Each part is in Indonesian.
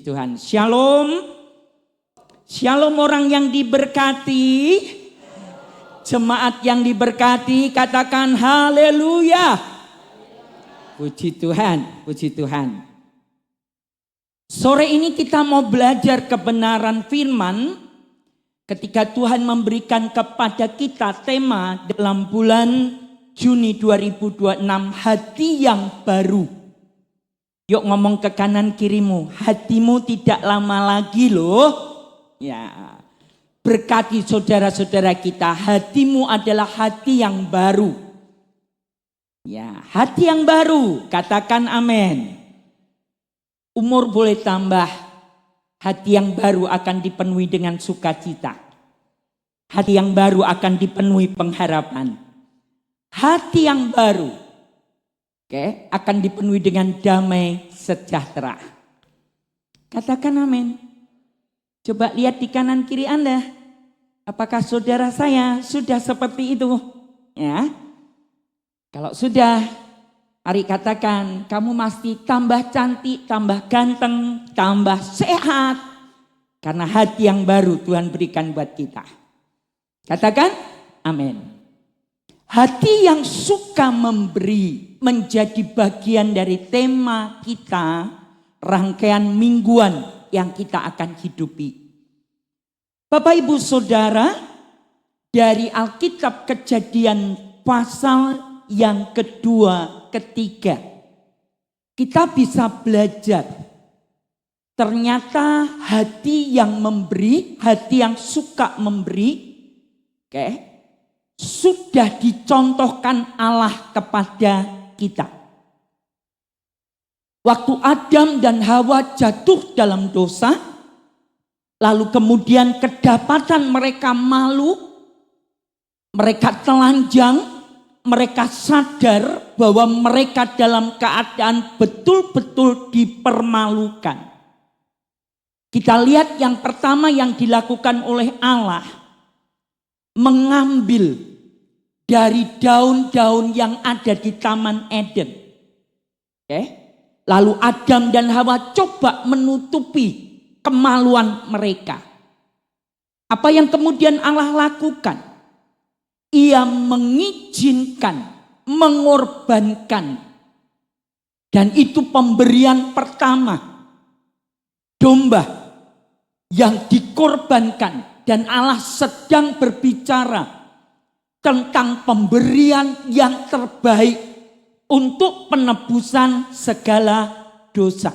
Tuhan. Shalom. Shalom orang yang diberkati. Jemaat yang diberkati, katakan haleluya. Puji Tuhan, puji Tuhan. Sore ini kita mau belajar kebenaran firman ketika Tuhan memberikan kepada kita tema dalam bulan Juni 2026, hati yang baru. Yuk ngomong ke kanan kirimu, hatimu tidak lama lagi loh. Ya, berkati saudara-saudara kita, hatimu adalah hati yang baru. Ya, hati yang baru, katakan amin. Umur boleh tambah, hati yang baru akan dipenuhi dengan sukacita. Hati yang baru akan dipenuhi pengharapan. Hati yang baru akan dipenuhi dengan damai sejahtera. Katakan amin. Coba lihat di kanan kiri Anda. Apakah saudara saya sudah seperti itu? Ya. Kalau sudah, mari katakan, kamu mesti tambah cantik, tambah ganteng, tambah sehat. Karena hati yang baru Tuhan berikan buat kita. Katakan amin. Hati yang suka memberi menjadi bagian dari tema kita, rangkaian mingguan yang kita akan hidupi. Bapak Ibu Saudara, dari Alkitab Kejadian pasal yang kedua, ketiga, kita bisa belajar. Ternyata hati yang memberi, hati yang suka memberi, sudah dicontohkan Allah kepada kita. Waktu Adam dan Hawa jatuh dalam dosa, lalu kemudian kedapatan mereka malu, mereka telanjang, mereka sadar bahwa mereka dalam keadaan betul-betul dipermalukan. Kita lihat yang pertama yang dilakukan oleh Allah, mengambil dari daun-daun yang ada di Taman Eden. Lalu Adam dan Hawa coba menutupi kemaluan mereka. Apa yang kemudian Allah lakukan? Ia mengizinkan, mengorbankan. Dan itu pemberian pertama. Domba yang dikorbankan. Dan Allah sedang berbicara tentang pemberian yang terbaik untuk penebusan segala dosa.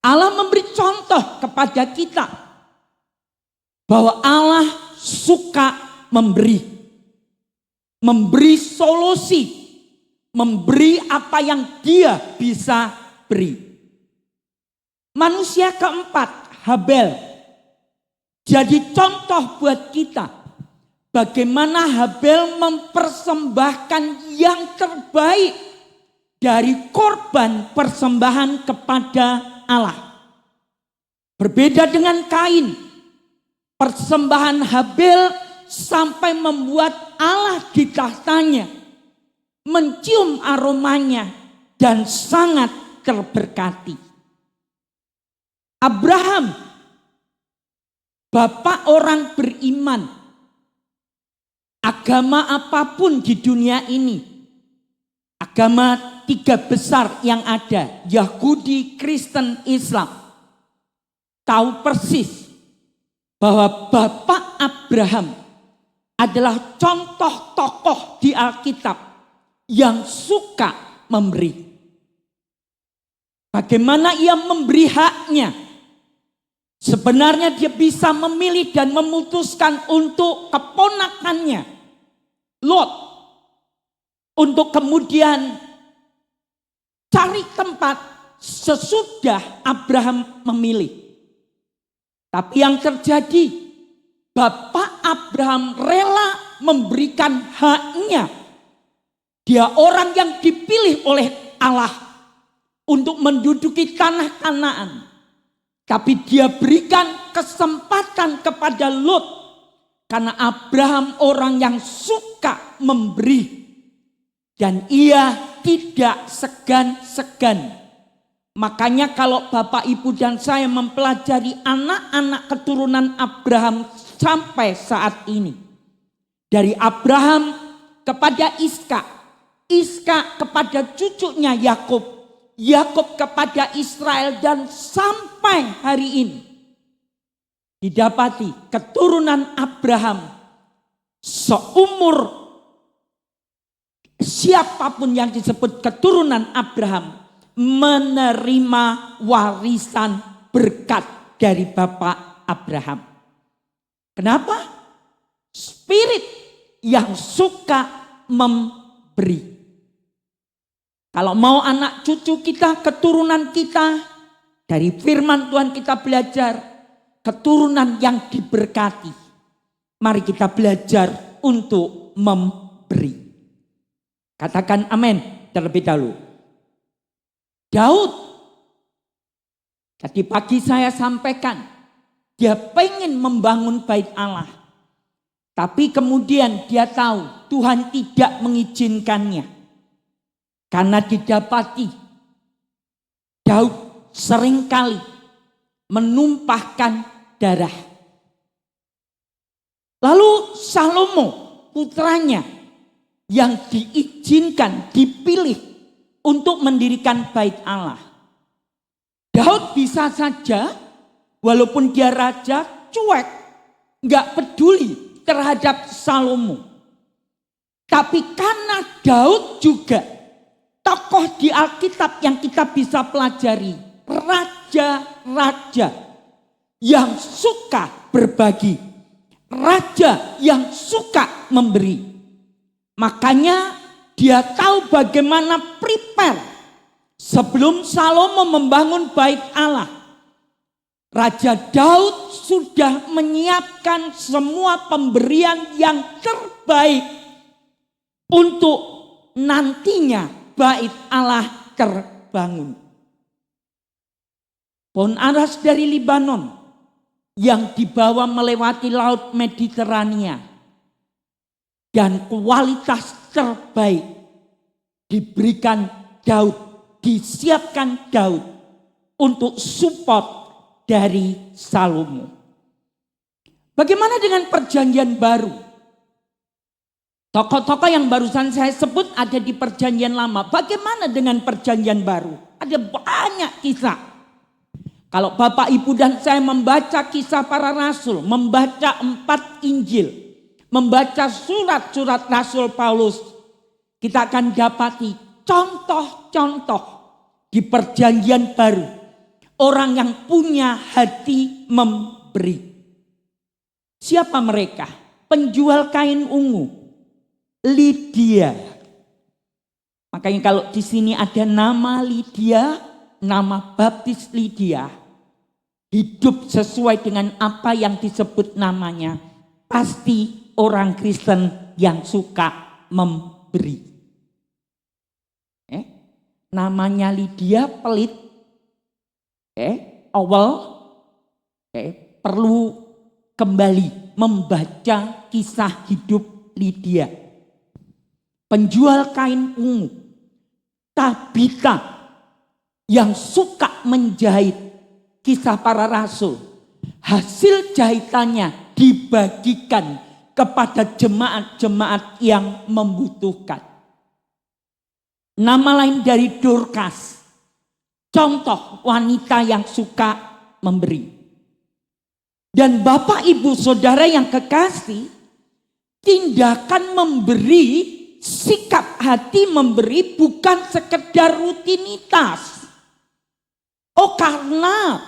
Allah memberi contoh kepada kita bahwa Allah suka memberi. Memberi solusi, memberi apa yang Dia bisa beri. Manusia keempat, Habel, jadi contoh buat kita. Bagaimana Habel mempersembahkan yang terbaik dari korban persembahan kepada Allah. Berbeda dengan Kain, persembahan Habel sampai membuat Allah di tahtanya mencium aromanya dan sangat terberkati. Abraham, bapak orang beriman, agama apapun di dunia ini, agama tiga besar yang ada, Yahudi, Kristen, Islam, tahu persis bahwa Bapak Abraham adalah contoh tokoh di Alkitab yang suka memberi. Bagaimana ia memberi haknya? Sebenarnya dia bisa memilih dan memutuskan untuk keponakannya, Lot, untuk kemudian cari tempat sesudah Abraham memilih. Tapi yang terjadi, Bapak Abraham rela memberikan haknya. Dia orang yang dipilih oleh Allah untuk menduduki tanah Kanaan. Tapi dia berikan kesempatan kepada Lot. Karena Abraham orang yang suka memberi. Dan ia tidak segan-segan Makanya kalau Bapak, Ibu, dan saya mempelajari anak-anak keturunan Abraham sampai saat ini. Dari Abraham kepada Iskak, Iskak kepada cucunya Yakub, Yakub kepada Israel, dan sampai hari ini didapati keturunan Abraham seumur siapapun yang disebut keturunan Abraham menerima warisan berkat dari Bapak Abraham. Kenapa? Spirit yang suka memberi. Kalau mau anak cucu kita, keturunan kita, dari firman Tuhan kita belajar, keturunan yang diberkati. Mari kita belajar untuk memberi. Katakan amin terlebih dahulu. Daud, tadi pagi saya sampaikan, dia pengen membangun bait Allah. Tapi kemudian dia tahu Tuhan tidak mengizinkannya. Karena didapati Daud seringkali menumpahkan darah. Lalu Salomo putranya yang diizinkan, dipilih untuk mendirikan bait Allah. Daud bisa saja walaupun dia raja cuek, gak peduli terhadap Salomo. Tapi karena Daud juga tokoh di Alkitab yang kita bisa pelajari, raja-raja yang suka berbagi, raja yang suka memberi. Makanya dia tahu bagaimana prepare sebelum Salomo membangun bait Allah. Raja Daud sudah menyiapkan semua pemberian yang terbaik untuk nantinya bait Allah terbangun. Pohon aras dari Libanon yang dibawa melewati laut Mediterania dan kualitas terbaik diberikan Daud, disiapkan Daud untuk support dari Salomo. Bagaimana dengan perjanjian baru? Tokoh-tokoh yang barusan saya sebut ada di perjanjian lama. Bagaimana dengan perjanjian baru? Ada banyak kisah. Kalau Bapak, Ibu, dan saya membaca kisah para rasul, membaca 4 Injil, membaca surat-surat Rasul Paulus, kita akan dapati contoh-contoh di perjanjian baru. Orang yang punya hati memberi. Siapa mereka? Penjual kain ungu, Lydia. Makanya kalau di sini ada nama Lydia, nama baptis Lydia, hidup sesuai dengan apa yang disebut namanya, pasti orang Kristen yang suka memberi. Namanya Lydia pelit, perlu kembali membaca kisah hidup Lydia. Penjual kain ungu, Tabita yang suka menjahit, kisah para rasul. Hasil jahitannya dibagikan kepada jemaat-jemaat yang membutuhkan. Nama lain dari Dorcas, contoh wanita yang suka memberi. Dan Bapak, Ibu, Saudara yang kekasih, tindakan memberi, sikap hati memberi bukan sekedar rutinitas. Oh, karena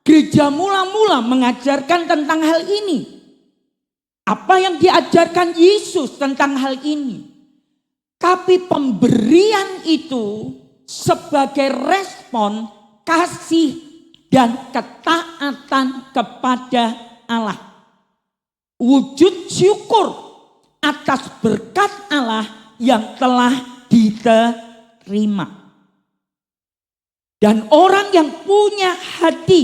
gereja mula-mula mengajarkan tentang hal ini. Apa yang diajarkan Yesus tentang hal ini. Tapi pemberian itu sebagai respon kasih dan ketaatan kepada Allah. Wujud syukur atas berkat Allah yang telah diterima. Dan orang yang punya hati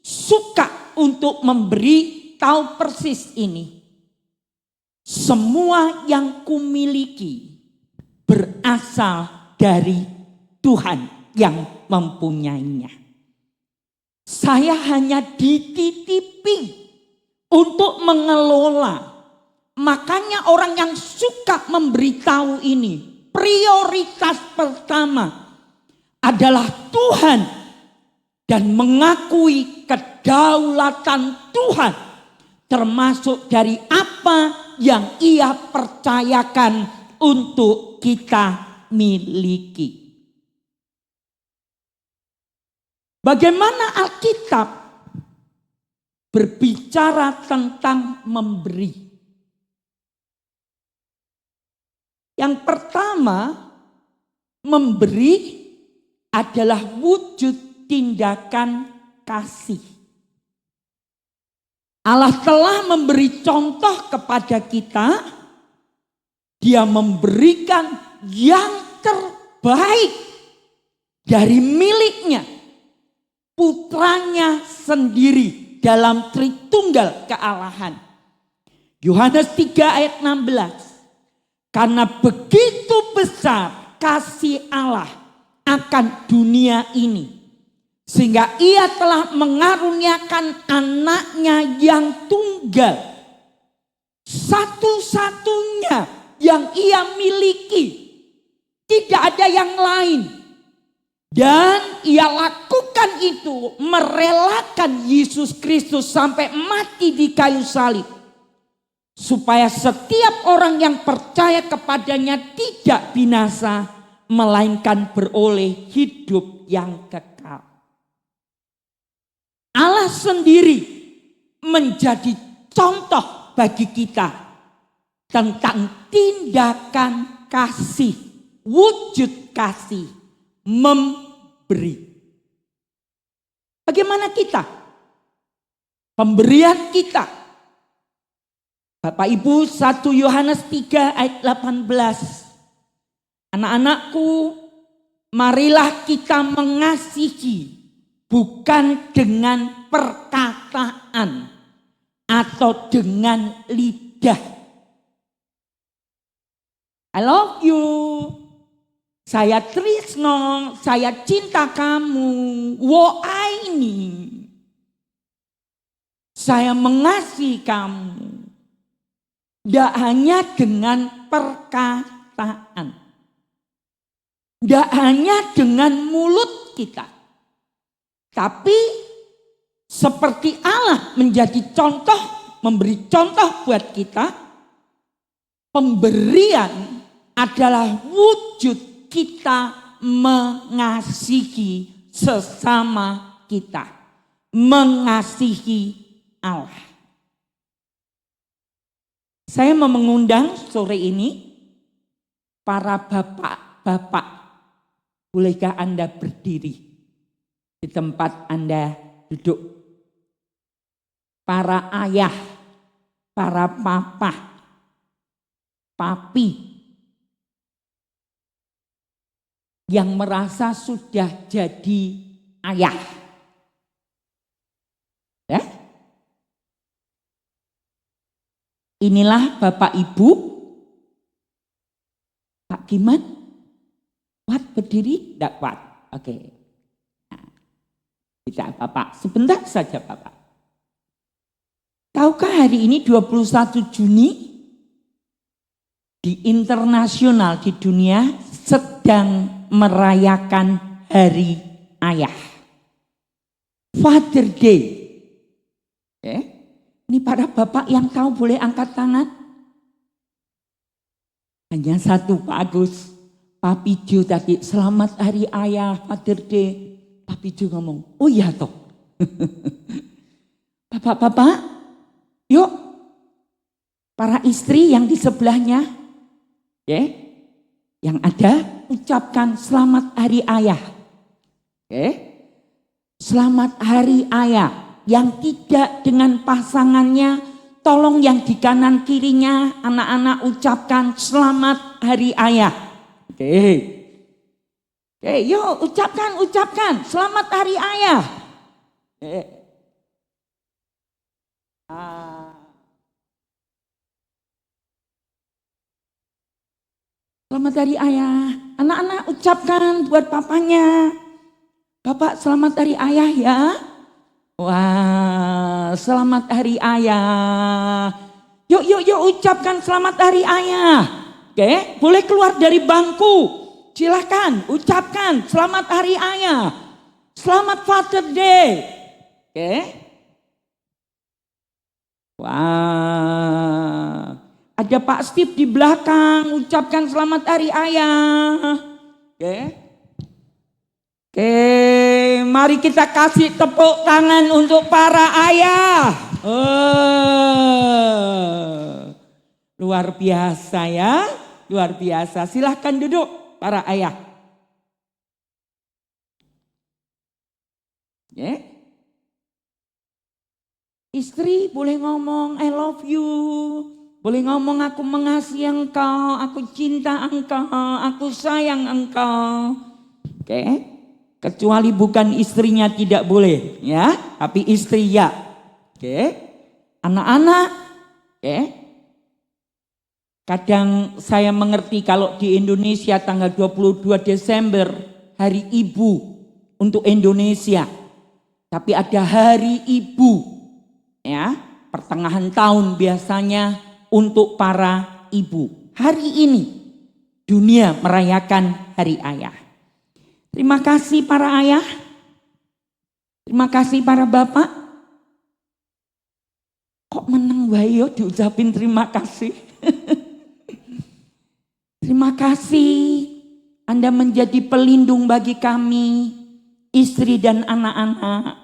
suka untuk memberi tahu persis ini. Semua yang kumiliki berasal dari Tuhan yang mempunyainya. Saya hanya dititipi untuk mengelola. Makanya orang yang suka memberitahu ini, prioritas pertama adalah Tuhan dan mengakui kedaulatan Tuhan, termasuk dari apa yang Ia percayakan untuk kita miliki. Bagaimana Alkitab berbicara tentang memberi? Yang pertama, memberi adalah wujud tindakan kasih. Allah telah memberi contoh kepada kita. Dia memberikan yang terbaik dari miliknya, putranya sendiri dalam Tritunggal kealahan. Yohanes 3 ayat 16. Karena begitu besar kasih Allah akan dunia ini, sehingga Ia telah mengaruniakan anaknya yang tunggal, satu-satunya yang Ia miliki, tidak ada yang lain. Dan Ia lakukan itu, merelakan Yesus Kristus sampai mati di kayu salib, supaya setiap orang yang percaya kepadanya tidak binasa, melainkan beroleh hidup yang kekal. Allah sendiri menjadi contoh bagi kita tentang tindakan kasih, wujud kasih, memberi. Bagaimana kita? Pemberian kita. Bapak Ibu, 1 Yohanes 3 ayat 18. Anak-anakku, marilah kita mengasihi bukan dengan perkataan atau dengan lidah. I love you. Saya tresno, saya cinta kamu. Wo aini. Saya mengasihi kamu. Tidak hanya dengan perkataan. Tidak hanya dengan mulut kita. Tapi seperti Allah menjadi contoh, memberi contoh buat kita. Pemberian adalah wujud kita mengasihi sesama kita. Mengasihi Allah. Saya mau mengundang sore ini para bapak-bapak. Bolehkah Anda berdiri di tempat Anda duduk? Para ayah, para papa, papi yang merasa sudah jadi ayah. Ya? Inilah Bapak Ibu. Pak Giman, kuat berdiri? Tidak kuat. Oke. Nah, tidak Bapak, sebentar saja Bapak. Tahukah hari ini 21 Juni di internasional di dunia sedang merayakan Hari Ayah. Father Day. Ini para bapak yang tahu boleh angkat tangan. Hanya satu Pak Agus. Pak Pijo tadi, selamat Hari Ayah, Father Day. Pak Pijo ngomong, oh iya toh. Bapak-bapak, yuk. Para istri yang di sebelahnya, yang ada, ucapkan selamat Hari Ayah. Selamat Hari Ayah. Yang tidak dengan pasangannya, tolong yang di kanan kirinya, anak-anak ucapkan selamat Hari Ayah. Yuk ucapkan selamat Hari Ayah. Selamat Hari Ayah. Anak-anak ucapkan buat papanya. Bapak selamat hari ayah ya. Wah, selamat hari ayah. Yuk ucapkan selamat hari ayah. Oke, boleh keluar dari bangku. Silahkan ucapkan selamat hari ayah. Selamat Father Day. Oke. Wah, ada Pak Steve di belakang. Ucapkan selamat hari ayah. Oke. Mari kita kasih tepuk tangan untuk para ayah. Luar biasa ya, luar biasa. Silahkan duduk para ayah. Istri boleh ngomong I love you. Boleh ngomong aku mengasihi engkau, aku cinta engkau, aku sayang engkau. Oke. Kecuali bukan istrinya tidak boleh ya, tapi istri ya. Oke. Anak-anak, oke. Kadang saya mengerti kalau di Indonesia tanggal 22 Desember hari ibu untuk Indonesia. Tapi ada hari ibu ya, pertengahan tahun biasanya untuk para ibu. Hari ini dunia merayakan hari ayah. Terima kasih para ayah. Terima kasih para bapak. Kok menang wae yo diucapin terima kasih. Terima kasih Anda menjadi pelindung bagi kami, istri dan anak-anak.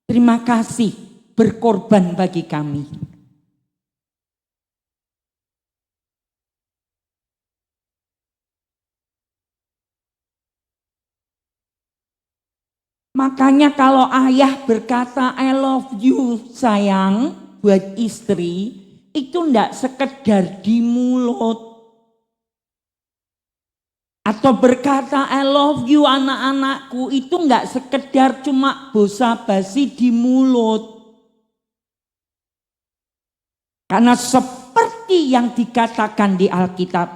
Terima kasih berkorban bagi kami. Makanya kalau ayah berkata I love you sayang buat istri, itu enggak sekedar di mulut. Atau berkata I love you anak-anakku, itu enggak sekedar cuma basa-basi di mulut. Karena seperti yang dikatakan di Alkitab,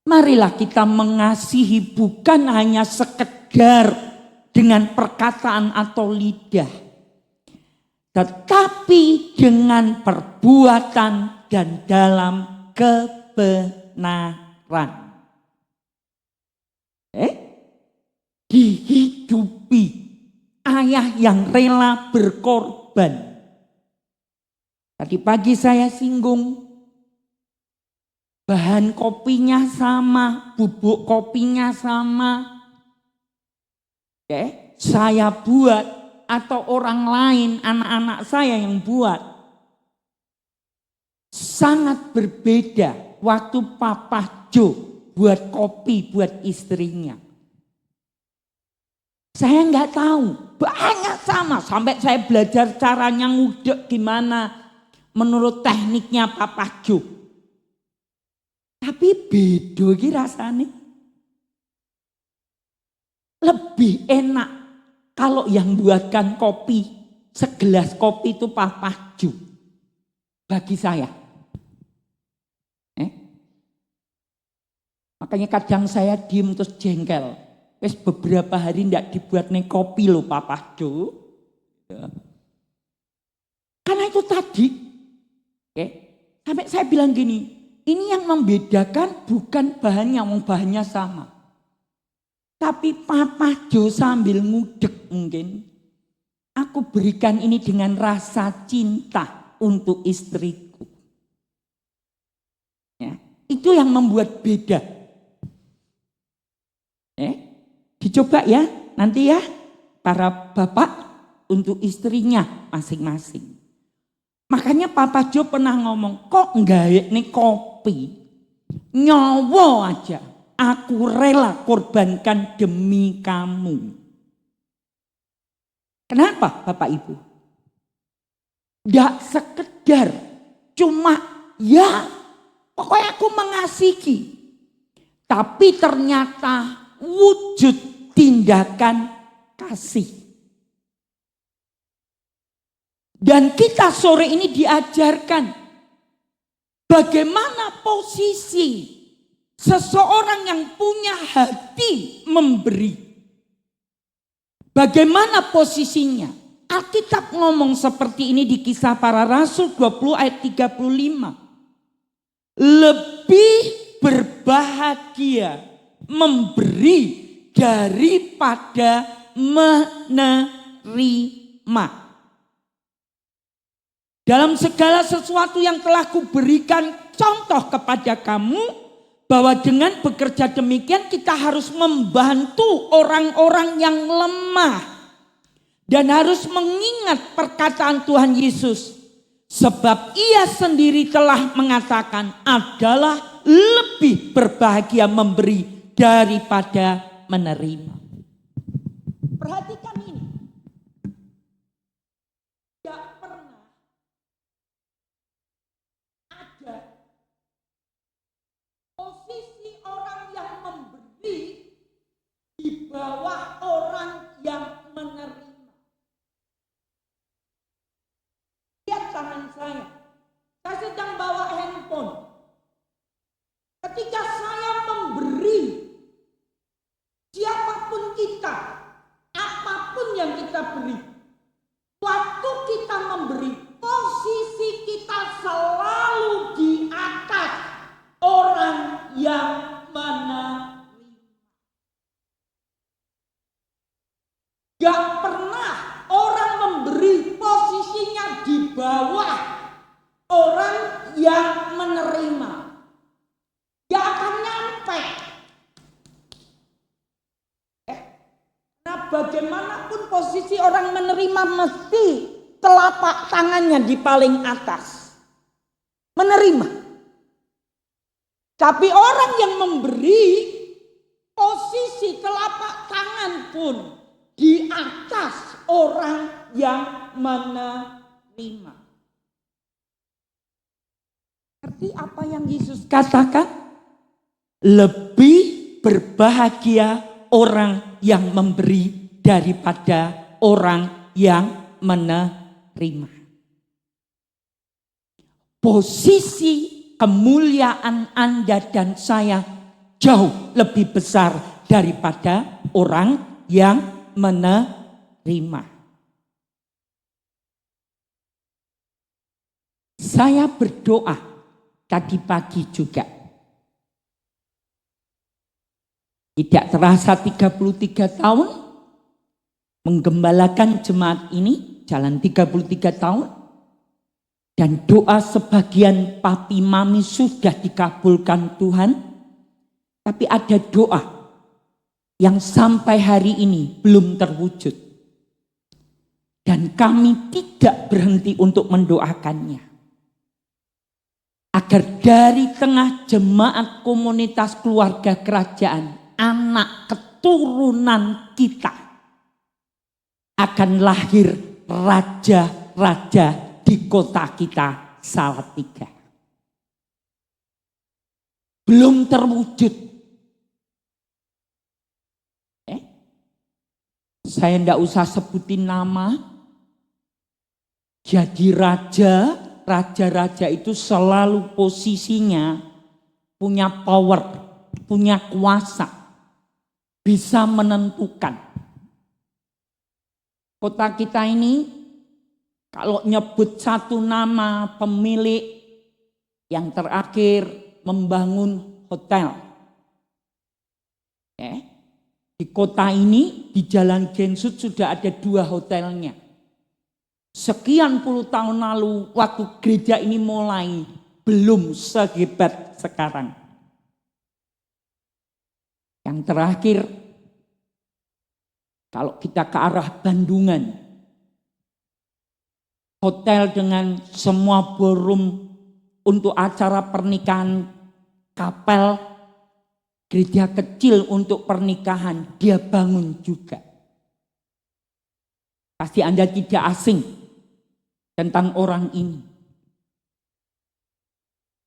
marilah kita mengasihi bukan hanya sekedar dengan perkataan atau lidah, tetapi dengan perbuatan dan dalam kebenaran. Dihidupi ayah yang rela berkorban. Tadi pagi saya singgung, bahan kopinya sama, bubuk kopinya sama. Saya buat atau orang lain, anak-anak saya yang buat. Sangat berbeda waktu Papa Jo buat kopi buat istrinya. Saya nggak tahu, banyak sama. Sampai saya belajar caranya ngudek gimana menurut tekniknya Papa Jo. Tapi beda iki rasanya. Lebih enak kalau yang buatkan kopi, segelas kopi itu Papa Jo. Bagi saya. Makanya kadang saya diem terus jengkel. Wes beberapa hari ndak dibuat nih kopi loh Papa Jo. Ya. Karena itu tadi, sampai saya bilang gini, ini yang membedakan bukan bahannya, bahannya sama. Tapi Papa Jo sambil ngudek mungkin, aku berikan ini dengan rasa cinta untuk istriku. Ya, itu yang membuat beda. Dicoba ya nanti ya para bapak untuk istrinya masing-masing. Makanya Papa Jo pernah ngomong, kok enggak nih kopi, nyawa aja. Aku rela korbankan demi kamu. Kenapa Bapak Ibu? Tidak sekedar cuma ya pokoknya aku mengasihi. Tapi ternyata wujud tindakan kasih. Dan kita sore ini diajarkan bagaimana posisi seseorang yang punya hati memberi. Bagaimana posisinya? Alkitab ngomong seperti ini di Kisah Para Rasul 20 ayat 35. Lebih berbahagia memberi daripada menerima. Dalam segala sesuatu yang telah kuberikan contoh kepada kamu, bahwa dengan bekerja demikian kita harus membantu orang-orang yang lemah. Dan harus mengingat perkataan Tuhan Yesus. Sebab ia sendiri telah mengatakan adalah lebih berbahagia memberi daripada menerima. Perhatikan ini. Tidak pernah ada posisi orang yang memberi di bawah orang yang menerima. Lihat tangan saya sedang bawa handphone. Ketika saya memberi, siapapun kita, apapun yang kita beri, waktu kita memberi, posisi kita selalu di atas orang yang menerima. Gak pernah orang memberi posisinya di bawah orang yang menerima. Gak akan nyampe. Nah, bagaimanapun posisi orang menerima mesti telapak tangannya di paling atas. Menerima. Tapi orang yang memberi, posisi telapak tangan pun di atas orang yang menerima. Ngerti apa yang Yesus katakan? Lebih berbahagia orang yang memberi daripada orang yang menerima. Posisi kemuliaan Anda dan saya jauh lebih besar daripada orang yang menerima. Saya berdoa tadi pagi juga. Tidak terasa 33 tahun menggembalakan jemaat ini, jalan 33 tahun. Dan doa sebagian papi mami sudah dikabulkan Tuhan. Tapi ada doa yang sampai hari ini belum terwujud. Dan kami tidak berhenti untuk mendoakannya. Agar dari tengah jemaat komunitas keluarga kerajaan, anak keturunan kita akan lahir raja-raja di kota kita Salatiga. Belum terwujud. Saya tidak usah sebutin nama. Jadi raja-raja itu selalu posisinya punya power, punya kuasa. Bisa menentukan. Kota kita ini kalau nyebut satu nama pemilik yang terakhir membangun hotel. Di kota ini di Jalan Gensut sudah ada 2 hotelnya. Sekian puluh tahun lalu waktu gereja ini mulai belum sehebat sekarang. Yang terakhir, kalau kita ke arah Bandungan, hotel dengan semua ballroom untuk acara pernikahan, kapel, gereja kecil untuk pernikahan, dia bangun juga. Pasti Anda tidak asing tentang orang ini.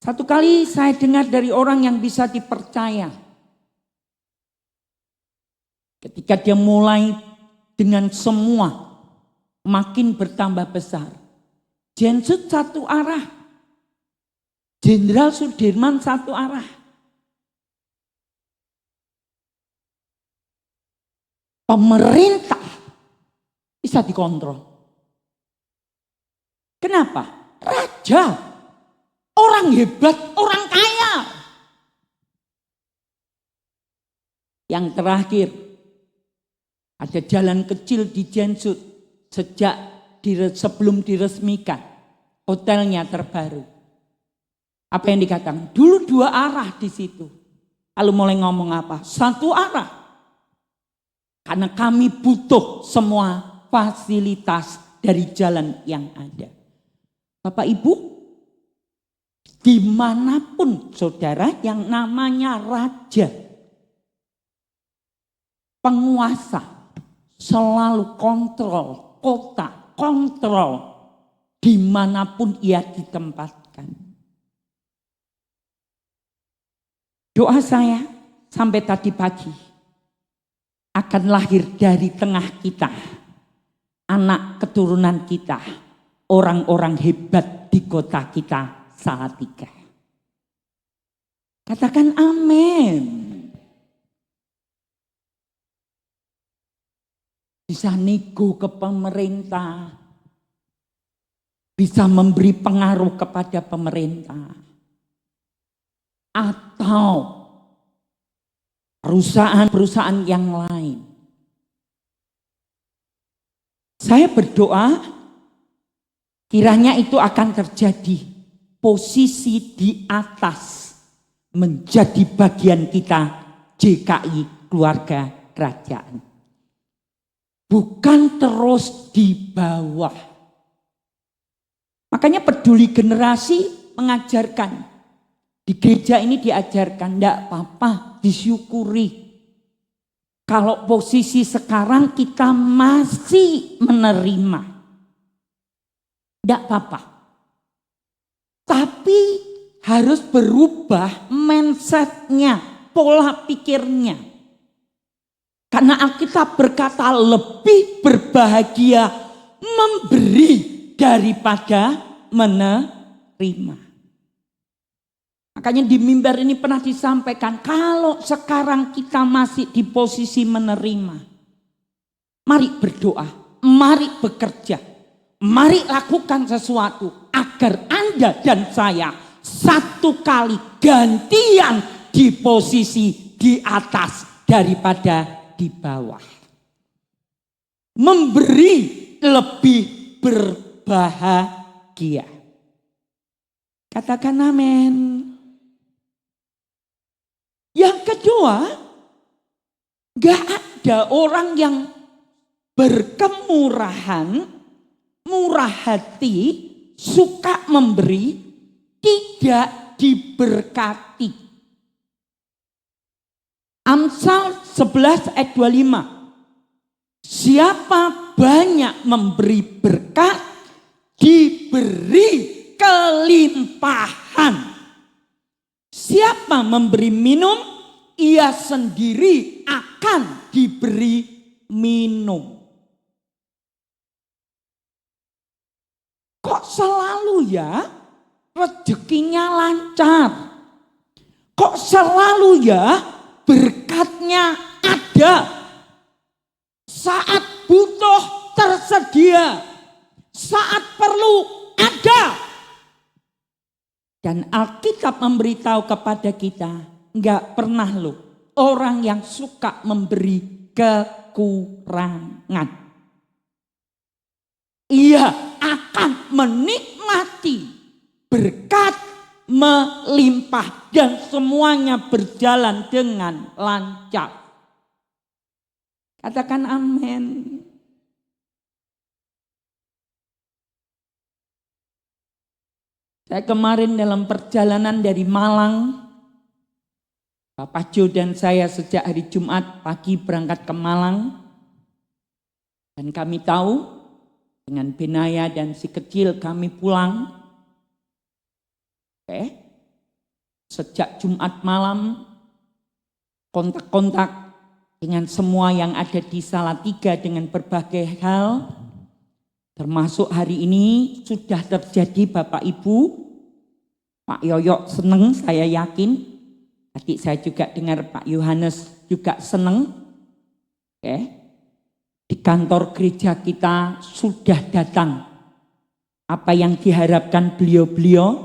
Satu kali saya dengar dari orang yang bisa dipercaya. Ketika dia mulai dengan semua makin bertambah besar. Gensut satu arah. Jenderal Sudirman satu arah. Pemerintah bisa dikontrol. Kenapa? Raja, orang hebat, orang kaya. Yang terakhir, ada jalan kecil di Jensut sejak sebelum diresmikan. Hotelnya terbaru. Apa yang dikatakan? Dulu 2 arah di situ. Lalu mulai ngomong apa? 1 arah. Karena kami butuh semua fasilitas dari jalan yang ada. Bapak Ibu, dimanapun saudara yang namanya raja, penguasa, selalu kontrol kota, kontrol dimanapun ia ditempatkan. Doa saya sampai tadi pagi akan lahir dari tengah kita, anak keturunan kita, orang-orang hebat di kota kita Salatiga. Katakan amin. Bisa nego ke pemerintah, bisa memberi pengaruh kepada pemerintah, atau perusahaan-perusahaan yang lain. Saya berdoa kiranya itu akan terjadi, posisi di atas menjadi bagian kita JKI keluarga kerajaan. Bukan terus di bawah. Makanya peduli generasi mengajarkan. Di gereja ini diajarkan, enggak apa-apa, disyukuri. Kalau posisi sekarang kita masih menerima. Enggak apa-apa. Tapi harus berubah mindsetnya, pola pikirnya. Karena Alkitab berkata lebih berbahagia memberi daripada menerima. Makanya di mimbar ini pernah disampaikan, kalau sekarang kita masih di posisi menerima, mari berdoa, mari bekerja, mari lakukan sesuatu agar Anda dan saya satu kali gantian di posisi di atas daripada di bawah. Memberi lebih berbahagia. Katakan amin. Yang kedua, gak ada orang yang berkemurahan, murah hati, suka memberi, tidak diberkati. Amsal 11 ayat 25. Siapa banyak memberi berkat, diberi kelimpahan. Siapa memberi minum, ia sendiri akan diberi minum. Kok selalu ya rezekinya lancar? Kok selalu ya berkatnya ada? Saat butuh tersedia, saat perlu ada. Dan Alkitab memberitahu kepada kita, enggak pernah loh orang yang suka memberi kekurangan. Ia akan menikmati berkat melimpah dan semuanya berjalan dengan lancar. Katakan amin. Saya kemarin dalam perjalanan dari Malang, Bapak Jo dan saya sejak hari Jumat pagi berangkat ke Malang. Dan kami tahu dengan Benaya dan si kecil kami pulang. Sejak Jumat malam kontak-kontak dengan semua yang ada di Salatiga dengan berbagai hal. Termasuk hari ini sudah terjadi Bapak Ibu, Pak Yoyok seneng, saya yakin. Tadi saya juga dengar Pak Yohanes juga seneng. Di kantor gereja kita sudah datang apa yang diharapkan beliau-beliau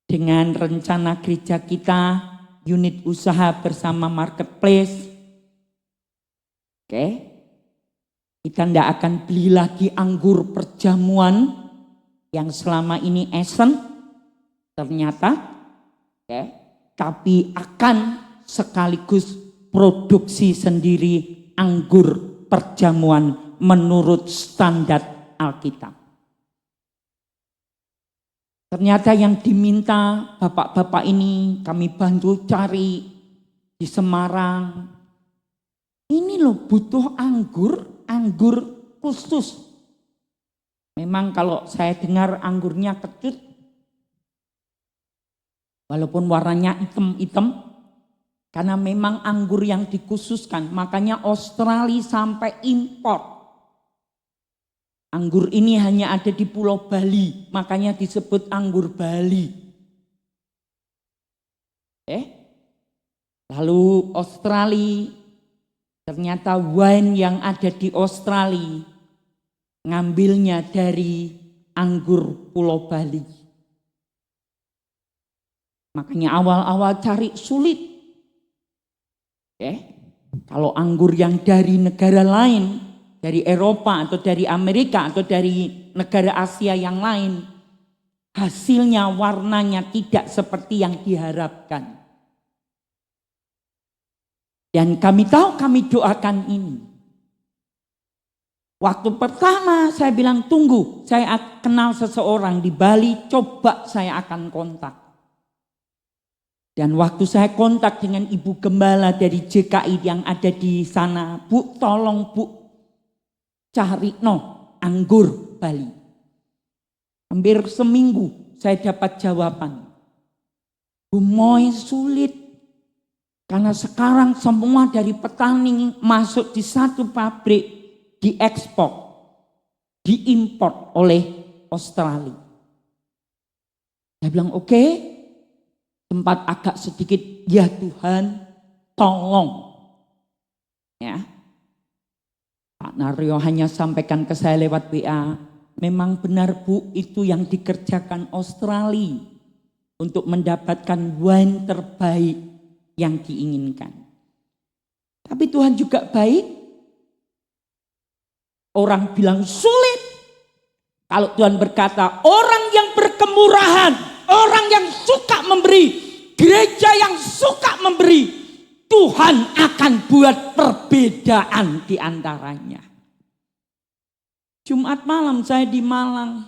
dengan rencana gereja kita, unit usaha bersama marketplace. Oke, kita tidak akan beli lagi anggur perjamuan yang selama ini esen ternyata, tapi akan sekaligus produksi sendiri anggur perjamuan menurut standar Alkitab. Ternyata yang diminta bapak-bapak ini kami bantu cari di Semarang. Ini loh butuh anggur khusus. Memang kalau saya dengar anggurnya kecut, walaupun warnanya hitam-hitam, karena memang anggur yang dikhususkan, makanya Australia sampai impor. Anggur ini hanya ada di Pulau Bali, makanya disebut anggur Bali. Lalu Australia, ternyata wine yang ada di Australia ngambilnya dari anggur Pulau Bali. Makanya awal-awal cari sulit. Kalau anggur yang dari negara lain, dari Eropa atau dari Amerika atau dari negara Asia yang lain, hasilnya warnanya tidak seperti yang diharapkan. Dan kami tahu, kami doakan ini. Waktu pertama saya bilang tunggu, saya kenal seseorang di Bali, coba saya akan kontak. Dan waktu saya kontak dengan Ibu Gembala dari JKI yang ada di sana, Bu tolong Bu, cari anggur Bali. Hampir seminggu saya dapat jawaban. Bu Moy sulit. Karena sekarang semua dari petani masuk di satu pabrik, diekspor, diimpor oleh Australia. Saya bilang oke, sempat agak sedikit, ya Tuhan tolong. Ya. Pak Naryo hanya sampaikan ke saya lewat WA, memang benar Bu, itu yang dikerjakan Australia untuk mendapatkan wine terbaik yang diinginkan. Tapi Tuhan juga baik. Orang bilang sulit. Kalau Tuhan berkata, orang yang berkemurahan, orang yang suka memberi, gereja yang suka memberi, Tuhan akan buat perbedaan di antaranya. Jumat malam saya di Malang.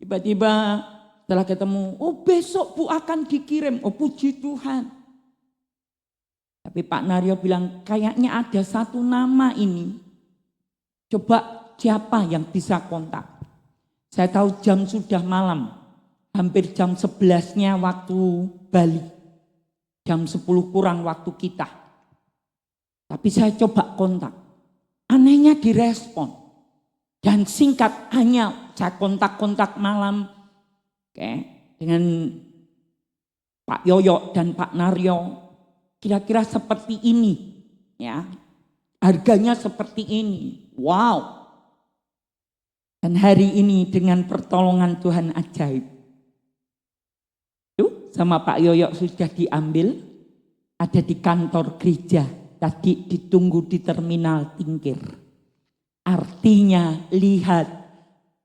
Tiba-tiba setelah ketemu, oh besok Bu akan dikirim. Oh puji Tuhan. Tapi Pak Naryo bilang kayaknya ada satu nama ini. Coba siapa yang bisa kontak. Saya tahu jam sudah malam. Hampir jam 11-nya waktu Bali. Jam 10 kurang waktu kita. Tapi saya coba kontak. Anehnya direspon. Dan singkat hanya saya kontak-kontak malam. Dengan Pak Yoyo dan Pak Naryo. Kira-kira seperti ini. Ya, harganya seperti ini. Wow. Dan hari ini dengan pertolongan Tuhan ajaib. Tuh, sama Pak Yoyo sudah diambil. Ada di kantor gereja. Tadi ditunggu di terminal Tingkir. Artinya lihat,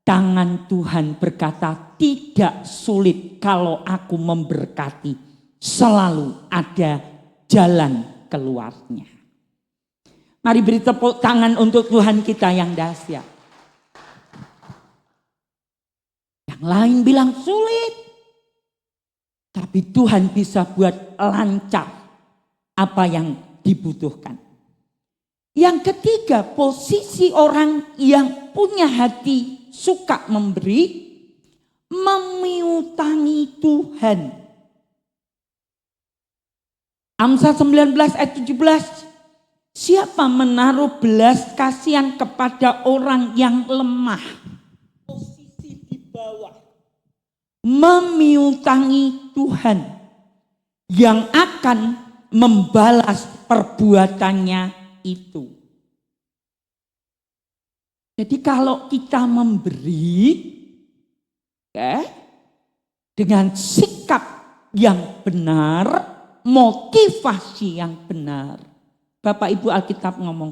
tangan Tuhan berkata tidak sulit kalau aku memberkati. Selalu ada jalan keluarnya. Mari beri tepuk tangan untuk Tuhan kita yang dahsyat. Yang lain bilang sulit. Tapi Tuhan bisa buat lancar apa yang dibutuhkan. Yang ketiga, posisi orang yang punya hati suka memberi, memiutangi Tuhan. Amsal 19 ayat 17. Siapa menaruh belas kasihan kepada orang yang lemah? Posisi di bawah. Memiutangi Tuhan yang akan membalas perbuatannya itu. Jadi kalau kita memberi dengan sikap yang benar, motivasi yang benar. Bapak Ibu Alkitab ngomong,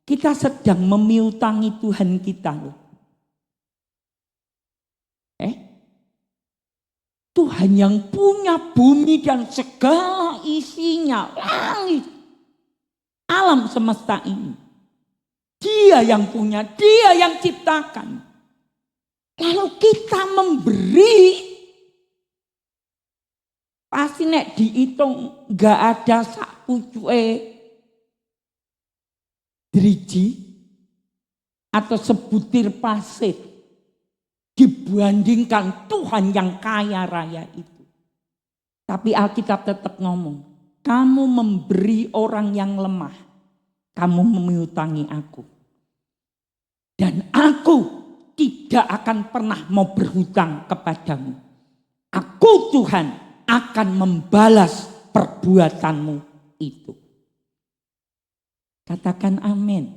kita sedang memiutangi Tuhan kita loh. Tuhan yang punya bumi dan segala isinya, langit, alam semesta ini. Dia yang punya, dia yang ciptakan. Lalu kita memberi, pasti nek dihitung gak ada sak pucuke driji atau sebutir pasir dibandingkan Tuhan yang kaya raya itu. Tapi Alkitab tetap ngomong, kamu memberi orang yang lemah, kamu memiutangi aku. Dan aku tidak akan pernah mau berhutang kepadamu. Aku Tuhan akan membalas perbuatanmu itu. Katakan amin.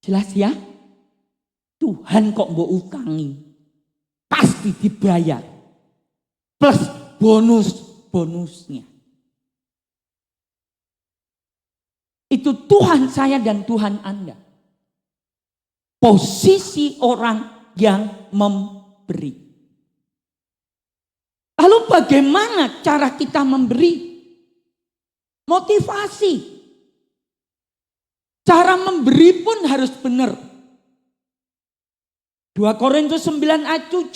Jelas ya? Tuhan kok mau utangi, pasti dibayar. Plus bonusnya. Itu Tuhan saya dan Tuhan Anda. Posisi orang yang memberi. Lalu bagaimana cara kita memberi? Motivasi. Cara memberi pun harus benar. 2 Korintus 9 ayat 7.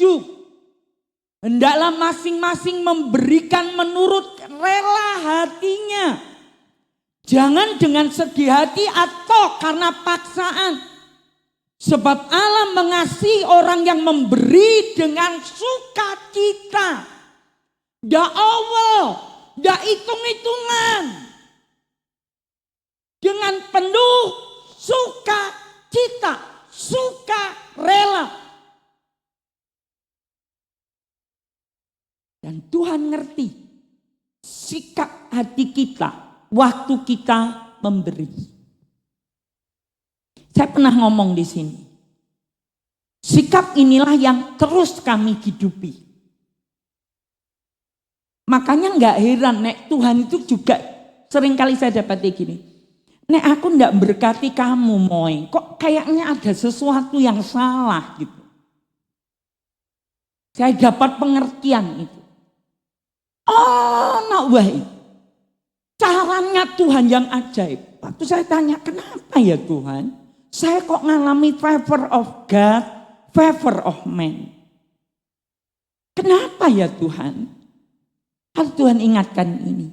Hendaklah masing-masing memberikan menurut rela hatinya. Jangan dengan sedih hati atau karena paksaan. Sebab Allah mengasihi orang yang memberi dengan sukacita. Dak awal, dak hitung-hitungan. Dengan penuh sukacita, sukarela. Dan Tuhan ngerti sikap hati kita waktu kita memberi. Saya pernah ngomong di sini. Sikap inilah yang terus kami hidupi. Makanya nggak heran, nek Tuhan itu juga seringkali saya dapati gini. Nek aku nggak berkati kamu, Moy. Kok kayaknya ada sesuatu yang salah gitu. Saya dapat pengertian itu. Oh, nak wahai. Caranya Tuhan yang ajaib. Waktu saya tanya, kenapa ya Tuhan? Saya kok ngalami favor of God, favor of man. Kenapa ya Tuhan? Harus Tuhan ingatkan ini.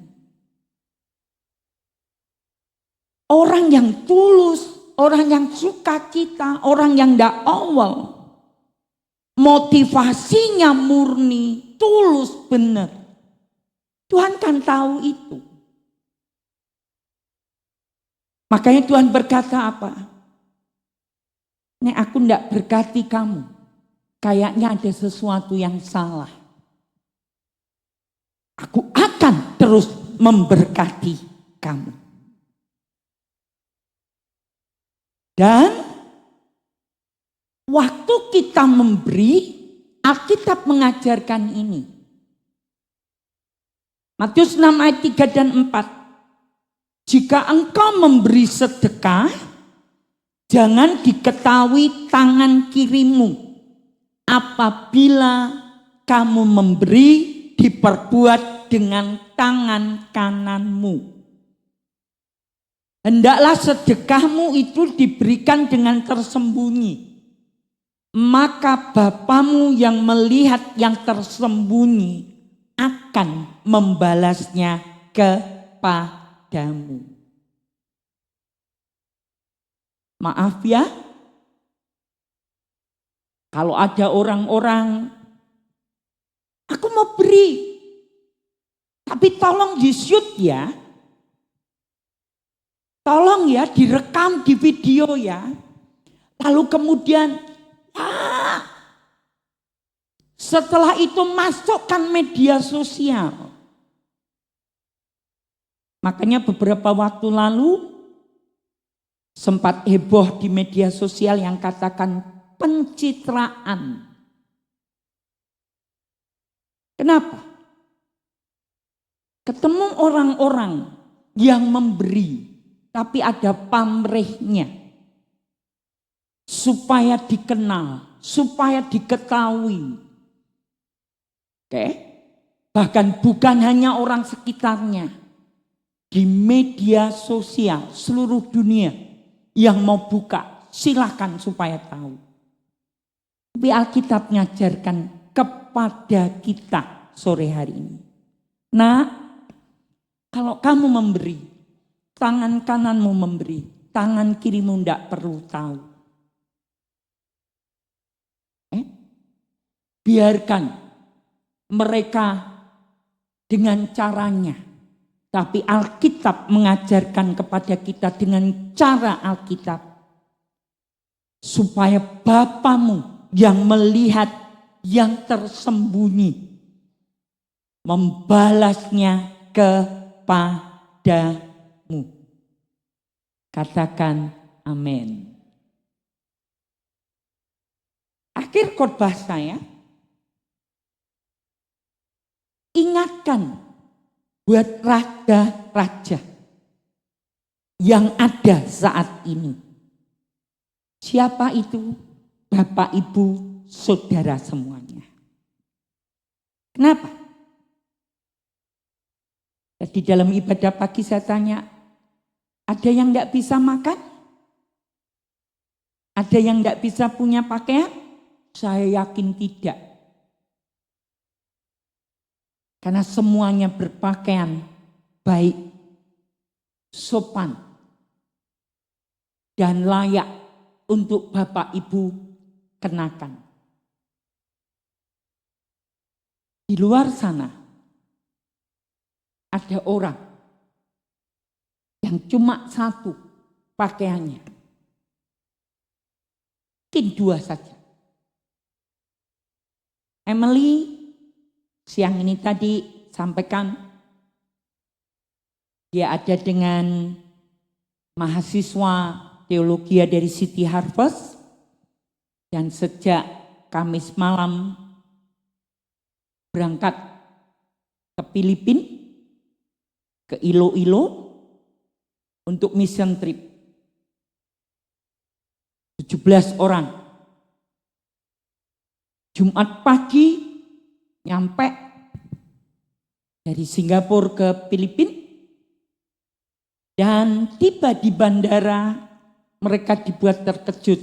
Orang yang tulus, orang yang sukacita, orang yang ndak awal. Motivasinya murni, tulus, benar. Tuhan kan tahu itu. Makanya Tuhan berkata apa? Nek aku ndak berkati kamu, kayaknya ada sesuatu yang salah. Aku akan terus memberkati kamu. Dan waktu kita memberi, Alkitab mengajarkan ini. Matius 6 ayat 3 dan 4. Jika engkau memberi sedekah, jangan diketahui tangan kirimu. Apabila kamu memberi, diperbuat dengan tangan kananmu. Hendaklah sedekahmu itu diberikan dengan tersembunyi. Maka Bapamu yang melihat yang tersembunyi akan membalasnya kepadamu. Maaf ya, kalau ada orang-orang, aku mau beri, tapi tolong di-shoot ya. Tolong ya direkam di video ya. Lalu kemudian, setelah itu masukkan media sosial. Makanya beberapa waktu lalu, Sempat heboh di media sosial yang katakan pencitraan. Kenapa? Ketemu orang-orang yang memberi, tapi ada pamrihnya. Supaya dikenal, supaya diketahui. Oke? Bahkan bukan hanya orang sekitarnya. Di media sosial seluruh dunia yang mau buka, silakan supaya tahu. Tapi Alkitab mengajarkan kepada kita sore hari ini. Nah, kalau kamu memberi, tangan kananmu memberi, tangan kirimu tidak perlu tahu. Biarkan mereka dengan caranya. Tapi Alkitab mengajarkan kepada kita dengan cara Alkitab. Supaya Bapamu yang melihat yang tersembunyi membalasnya kepadamu. Katakan amin. Akhir khotbah saya, ingatkan buat raja-raja yang ada saat ini. Siapa itu? Bapak, Ibu, Saudara semuanya. Kenapa? Di dalam ibadah pagi saya tanya, ada yang tidak bisa makan? Ada yang tidak bisa punya pakaian? Saya yakin tidak. Karena semuanya berpakaian baik, sopan, dan layak untuk Bapak Ibu kenakan. Di luar sana ada orang yang cuma satu pakaiannya. Mungkin dua saja. Emily siang ini tadi sampaikan dia ada dengan mahasiswa teologi dari City Harvest dan sejak Kamis malam berangkat ke Filipina, ke Iloilo untuk mission trip. 17 orang. Jumat pagi nyampe dari Singapura ke Filipina dan tiba di bandara mereka dibuat terkejut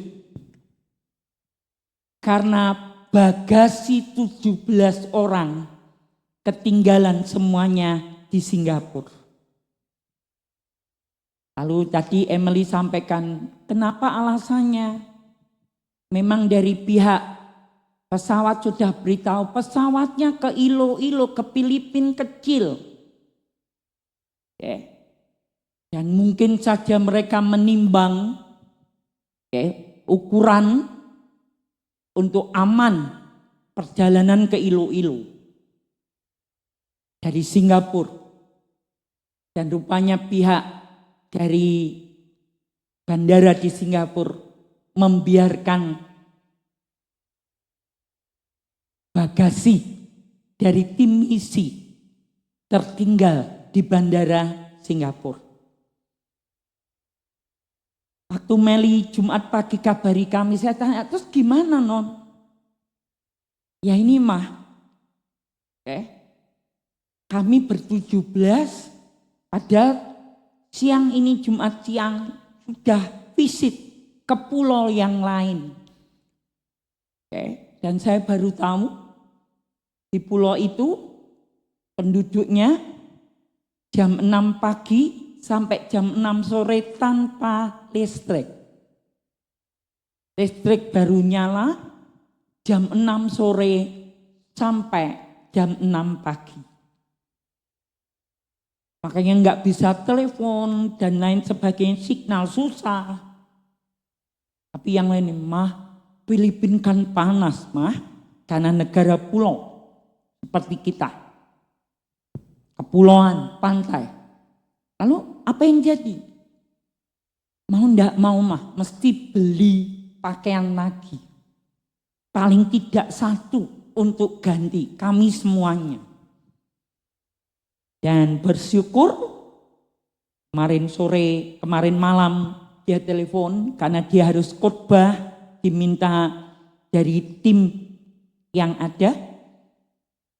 karena bagasi 17 orang ketinggalan semuanya di Singapura. Lalu tadi Emily sampaikan kenapa alasannya. Memang dari pihak pesawat sudah beritahu pesawatnya ke Iloilo, ke Filipina kecil. Dan mungkin saja mereka menimbang ukuran untuk aman perjalanan ke Iloilo dari Singapura. Dan rupanya pihak dari bandara di Singapura membiarkan bagasi dari tim misi tertinggal di bandara Singapura. Waktu Meli Jumat pagi kabari kami, saya tanya, terus gimana non? Ya ini mah, kami ber-17 pada siang ini Jumat siang sudah visit ke pulau yang lain. Dan saya baru tahu di pulau itu penduduknya jam 6 pagi sampai jam 6 sore tanpa listrik. Listrik baru nyala jam 6 sore sampai jam 6 pagi. Makanya nggak bisa telepon dan lain sebagainya, signal susah. Tapi yang lain mah, Filipina kan panas mah, karena negara pulau seperti kita. Kepulauan, pantai. Lalu apa yang jadi? Mau ndak mau mah mesti beli pakaian lagi. Paling tidak satu untuk ganti kami semuanya. Dan bersyukur kemarin malam dia telepon karena dia harus khotbah, diminta dari tim yang ada.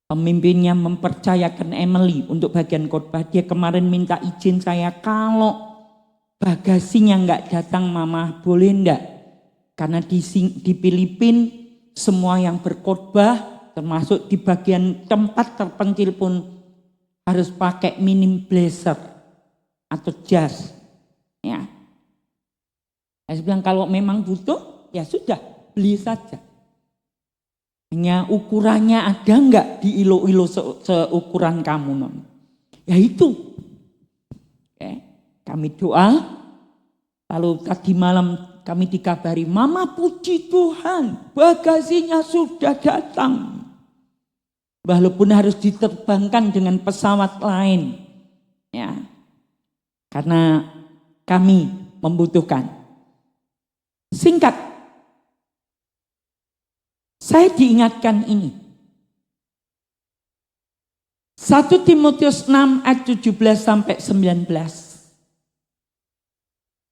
Pemimpinnya mempercayakan Emily untuk bagian khotbah. Dia kemarin minta izin saya, kalau bagasinya nggak datang mama boleh ndak? Karena di Filipina semua yang berkhotbah termasuk di bagian tempat terpencil pun harus pakai minim blazer atau jas. Ya. Saya bilang kalau memang butuh ya sudah beli saja. Hanya ukurannya ada enggak di ilo-ilo seukuran kamu, non? Ya itu. Oke. Kami doa, lalu tadi malam kami dikabari, Mama puji Tuhan, bagasinya sudah datang. Walaupun harus diterbangkan dengan pesawat lain. Ya. Karena kami membutuhkan. Singkat. Saya diingatkan ini. 1 Timotius 6 ayat 17 sampai 19.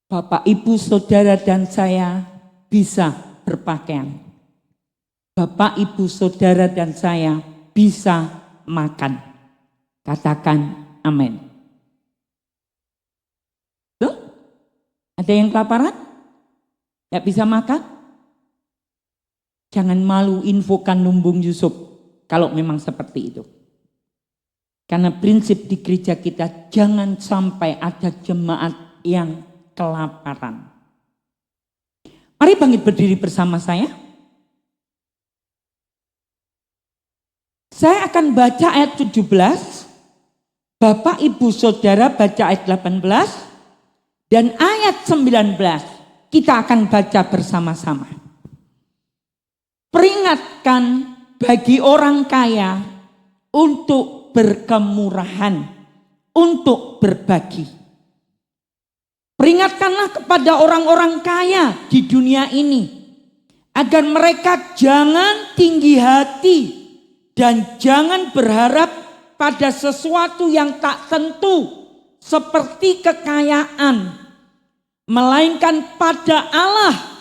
Bapak, Ibu, Saudara dan saya bisa berpakaian. Bapak, Ibu, Saudara dan saya bisa makan. Katakan amin. Tuh? Ada yang kelaparan? Gak bisa makan? Jangan malu infokan Lumbung Yusuf kalau memang seperti itu. Karena prinsip di gereja kita jangan sampai ada jemaat yang kelaparan. Mari bangkit berdiri bersama saya. Saya akan baca ayat 17. Bapak, Ibu, Saudara baca ayat 18. Dan ayat 19 kita akan baca bersama-sama. Peringatkan bagi orang kaya untuk berkemurahan, untuk berbagi. Peringatkanlah kepada orang-orang kaya di dunia ini agar mereka jangan tinggi hati dan jangan berharap pada sesuatu yang tak tentu seperti kekayaan, melainkan pada Allah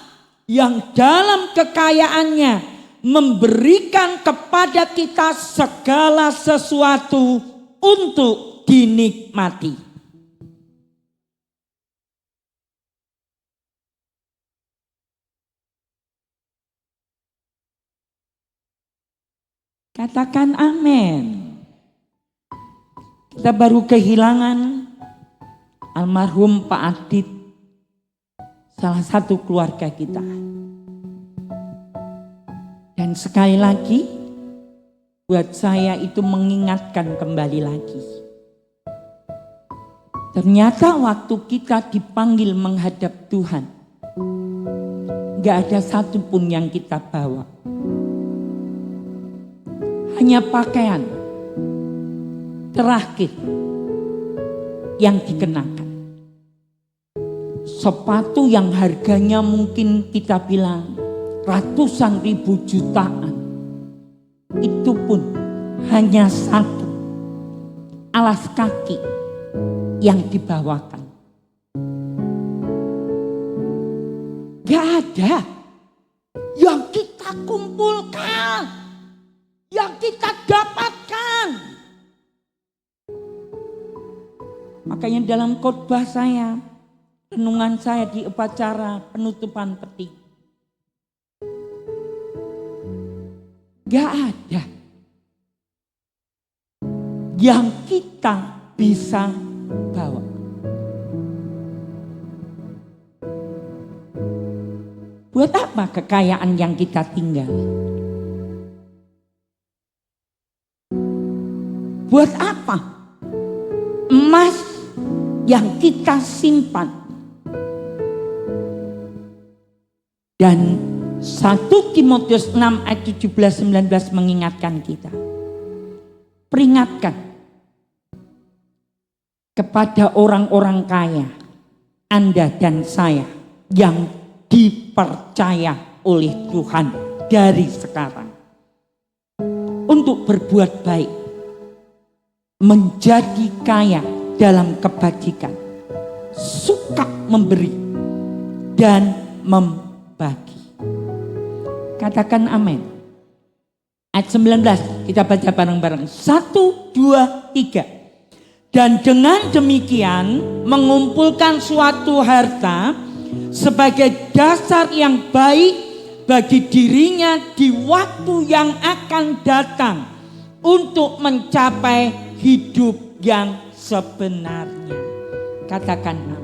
yang dalam kekayaannya memberikan kepada kita segala sesuatu untuk dinikmati. Katakan amin. Kita baru kehilangan almarhum Pak Adit, salah satu keluarga kita. Dan sekali lagi buat saya itu mengingatkan kembali lagi. Ternyata waktu kita dipanggil menghadap Tuhan, gak ada satupun yang kita bawa. Hanya pakaian terakhir yang dikenakan. Sepatu yang harganya mungkin kita bilang ratusan ribu jutaan. Itu pun hanya satu alas kaki yang dibawakan. Gak ada yang kita kumpulkan, yang kita dapatkan. Makanya dalam khotbah saya, renungan saya di upacara penutupan peti, gak ada yang kita bisa bawa. Buat apa kekayaan yang kita tinggal? Buat apa emas yang kita simpan? Dan 1 Timotius 6 ayat 17-19 mengingatkan kita. Peringatkan kepada orang-orang kaya Anda dan saya yang dipercaya oleh Tuhan dari sekarang untuk berbuat baik, menjadi kaya dalam kebajikan, suka memberi dan membagi. Katakan amin. Ayat 19 kita baca bareng-bareng. 1, 2, 3. Dan dengan demikian mengumpulkan suatu harta sebagai dasar yang baik bagi dirinya di waktu yang akan datang untuk mencapai hidup yang sebenarnya. Katakan amin.